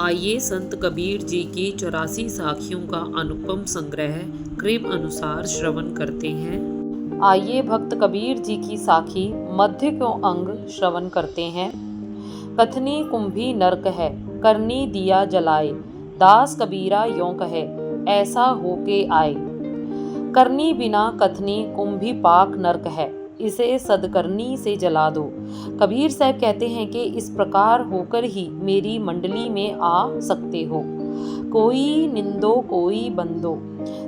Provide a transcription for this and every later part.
आइए संत कबीर जी की 84 साखियों का अनुपम संग्रह कृपा अनुसार श्रवण करते हैं। आइए भक्त कबीर जी की साखी मध्य को अंग श्रवण करते हैं। कथनी कुंभी नरक है, करनी दिया जलाए, दास कबीरा यों कहे, ऐसा होके आए। करनी बिना कथनी कुंभी पाक नरक है, इसे सदकरनी से जला दो। कबीर साहब कहते हैं कि इस प्रकार होकर ही मेरी मंडली में आ सकते हो। कोई निंदो कोई बंदो,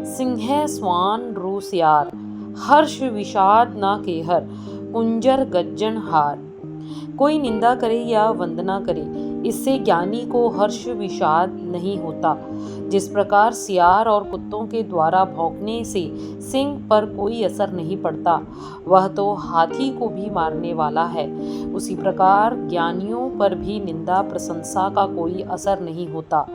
सिंह स्वान रूसियार, हर्ष विषाद ना केहर, कुंजर गज्जन हार। कोई निंदा करे या वंदना करे, इससे ज्ञानी को हर्ष विषाद नहीं होता। जिस प्रकार सियार और कुत्तों के द्वारा भौंकने से सिंह पर कोई असर नहीं पड़ता, वह तो हाथी को भी मारने वाला है, उसी प्रकार ज्ञानियों पर भी निंदा प्रशंसा का कोई असर नहीं होता।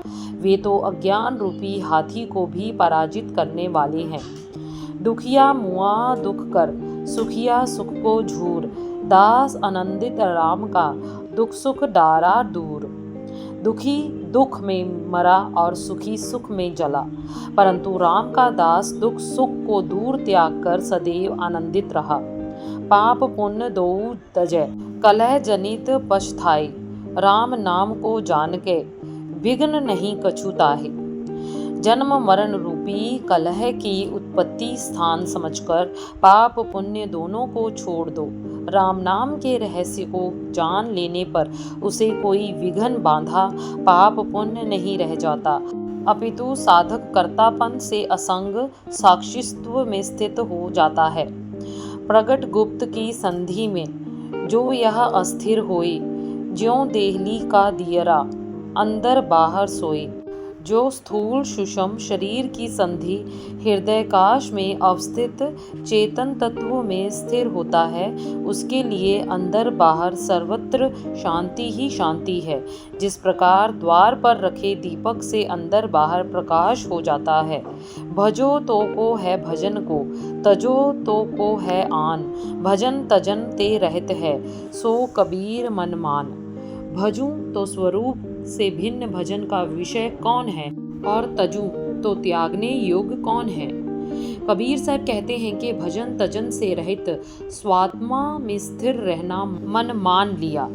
वे तो अज्ञान रूपी हाथी को भी पराजित करने वाले हैं। दुखिया मुआ दुख कर, सुखिया सुख को झूर, दास आनंदित राम का, दुख सुख डारा दूर। दुखी दुख में मरा और सुखी सुख में जला, परंतु राम का दास दुख सुख को दूर त्याग कर सदैव आनंदित रहा। पाप पुण्य दो तजय, कलह जनित पछताए, राम नाम को जान के, विघ्न नहीं कछु ताहे। जन्म मरण रूपी कलह की उत्पत्ति स्थान समझकर पाप पुण्य दोनों को छोड़ दो। राम नाम के रहस्य को जान लेने पर उसे कोई विघ्न बांधा पाप पुण्य नहीं रह जाता, अपितु साधक कर्तापन से असंग साक्षित्व में स्थित हो जाता है। प्रगट गुप्त की संधि में जो यह अस्थिर होए, ज्यों देहली का दियरा अंदर बाहर सोए। जो स्थूल सुषम शरीर की संधि हृदयकाश में अवस्थित चेतन तत्व में स्थिर होता है, उसके लिए अंदर बाहर सर्वत्र शांति ही शांति है। जिस प्रकार द्वार पर रखे दीपक से अंदर बाहर प्रकाश हो जाता है। भजो तो को है भजन को, तजो तो को है आन, भजन तजन ते रहत है, सो कबीर मन मान। भजूं तो स्वरूप से भिन्न भजन का विषय कौन है, और तजूं तो त्यागने योग्य कौन है। कबीर साहब कहते हैं कि भजन तजन से रहित स्वात्मा में स्थिर रहना मन मान लिया।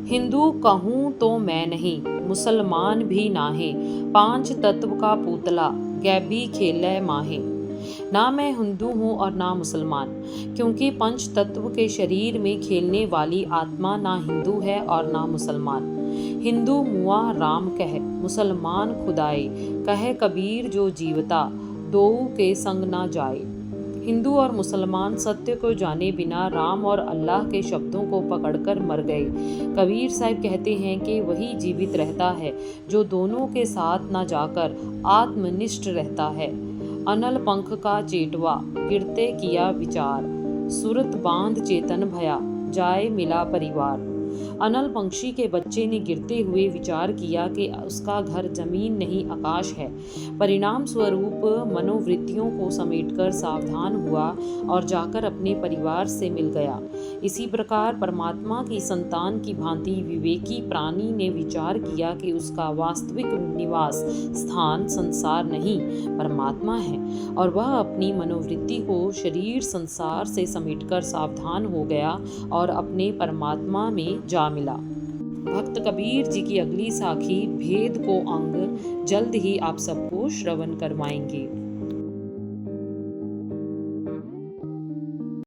हिंदू कहूँ तो मैं नहीं, मुसलमान भी नाहे, पांच तत्व का पुतला गैबी खेलै माहे। ना मैं हिंदू हूँ और ना मुसलमान, क्योंकि पंच तत्व के शरीर में खेलने वाली आत्मा ना हिंदू है और ना मुसलमान। हिंदू मुआ राम कह, मुसलमान खुदाए, कहे कबीर जो जीवता, दोऊ के संग ना जाए। हिंदू और मुसलमान सत्य को जाने बिना राम और अल्लाह के शब्दों को पकड़कर मर गए। कबीर साहब कहते हैं कि वही जीवित रहता है जो दोनों के साथ न जाकर आत्मनिष्ठ रहता है। अनल पंख का चेटवा गिरते किया विचार, सुरत बांध चेतन भया, जाए मिला परिवार। अनल पंक्षी के बच्चे ने गिरते हुए विचार किया कि उसका घर जमीन नहीं आकाश है। परिणाम स्वरूप मनोवृत्तियों को समेटकर सावधान हुआ और जाकर अपने परिवार से मिल गया। इसी प्रकार परमात्मा की संतान की भांति विवेकी प्राणी ने विचार किया कि उसका वास्तविक निवास स्थान संसार नहीं परमात्मा है, और वह अपनी मनोवृत्ति को शरीर संसार से समेटकर सावधान हो गया और अपने परमात्मा में जा मिला। भक्त कबीर जी की अगली साखी भेद को अंग जल्द ही आप सबको श्रवण करवाएंगे।